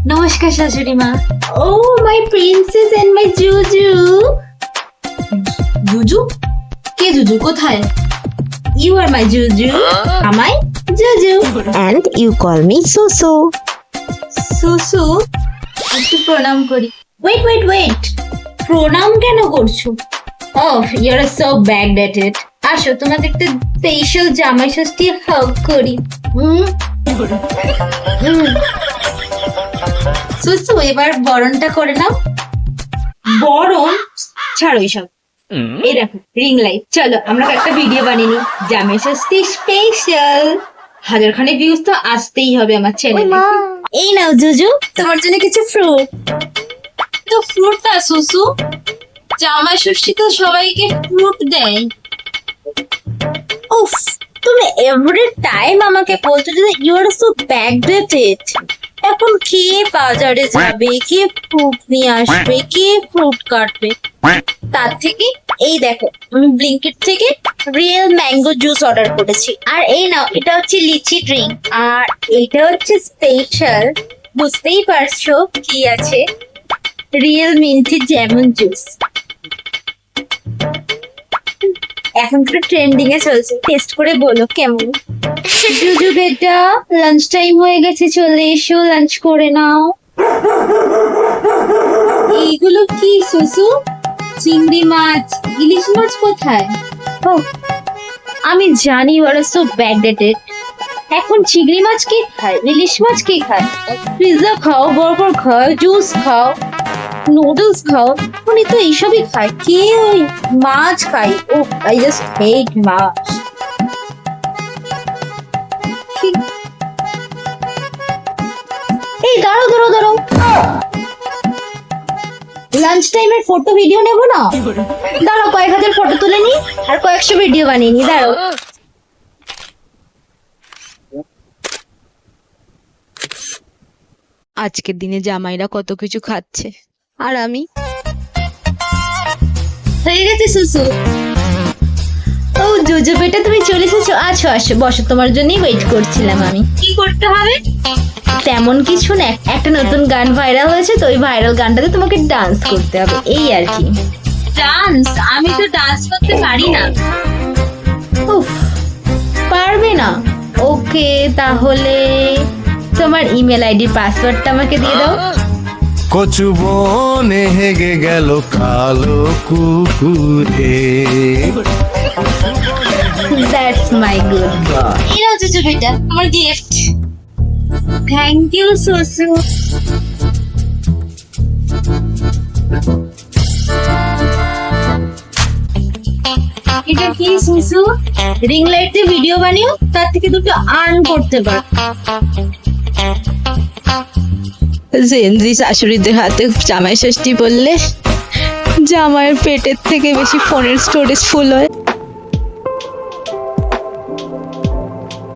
নমস্কার শাশুড়ি মা। ও মাই প্রিন্সেস এন্ড মাই জুজু। জুজু? কে জুজু? কোথায়? ইউ আর মাই জুজু। আমাই জুজু। And you call me Susu. সুসু, একটু প্রণাম করি। ওয়েট ওয়েট ওয়েট, প্রণাম কেন করছো? ওহ, ইউ আর সো ব্যাকডেটেড। আসো, তোমাকে একটা স্পেশাল জামাই ষষ্ঠী হাগ করি। সুসু, এবার বরণটা করে নাও। বরণ? ছাড়ো এসব। এই দেখো রিং লাইট, চলো আমরা একটা ভিডিও বানিয়ে নিই জামাই ষষ্ঠী স্পেশাল। 1000 খানে ভিউজ তো আসতেই হবে আমার চ্যানেলে। এই নাও জুজু, তোমার জন্য কিছু ফ্রুট। তো ফ্রুট না সুসু, জামাই ষষ্ঠী তো সবাইকে ফ্রুট দেয়। উফ, তুমি এভরি টাইম আমাকে বলছো যে ইউ আর সো ব্যাকডেটেড। এখন কে বাজারে যাবে, কে ফ্রুট নিয়ে আসবে, কে ফ্রুট কাটবে? তার থেকে এই দেখো, আমি ব্লিঙ্কিট থেকে রিয়েল ম্যাঙ্গো জুস অর্ডার করেছি। আর এই নাও, এটা হচ্ছে লিচি ড্রিঙ্ক, আর এটা হচ্ছে স্পেশাল, বুঝতেই পারছো কি আছে, রিয়েল মিন্টি লেমন জুস। এখন তো ট্রেন্ডিং এ চলছে, টেস্ট করে বলো কেমন। জুজু বেটা, লাঞ্চ টাইম হয়ে গেছে, চলে এসো, লাঞ্চ করে নাও। এইগুলো কি সুসু? চিংড়ি মাছ, ইলিশ মাছ কোথায়? ও, আমি জানি ওরা সো ব্যাকডেটেড। এখন চিংড়ি মাছ কে খায়, ইলিশ মাছ কে খায়? পিৎজা খাও, বার্গার খাও, জুস খাও, নুডলস খাও, উনি তো এইসবই খায়। কে ওই মাছ খায়? ও, আই জাস্ট হেট মাছ। এই দাঁড়াও দাঁড়াও দাঁড়াও, লাঞ্চ টাইমের ফটো ভিডিও নেবো না? দাঁড়াও, কয়েক হাজার ফটো তুলে নি আর কয়েকশো ভিডিও বানিয়ে নি, দাঁড়াও। আজকের দিনে জামাইরা কত কিছু খাচ্ছে আর আমি। হয়ে গেছে সুসু। ও জুজু বেটা, তুমি চলে এসেছো? আছো আসো, বসো, তোমার জন্যই ওয়েট করছিলাম আমি। কি করতে হবে? তেমন কিছু না, একটা নতুন গান ভাইরাল হয়েছে তো, ওই ভাইরাল গানটাতে তোমাকে ডান্স করতে হবে, এই আর কি। ডান্স? আমি তো ডান্স করতে পারি না। উফ, পারবে না? ওকে, তাহলে তোমার ইমেল আইডির পাসওয়ার্ডটা আমাকে দিয়ে দাও। কচু বনে হেগে গেল কালো কুকুরে। That's my good boy. এই নাও জুজু বেটা, আমার গিফট। Thank you সুসু। এটা কি সুসু? রিং লাইট দিয়ে ভিডিও বানিও, তার থেকে দুটো আর্ন করতে পারো। জেনজি শাশুড়িদের হাতে জামাই ষষ্ঠী বললে জামাইয়ের পেটের থেকে বেশি ফোনের স্টোরেজ ফুল হয়।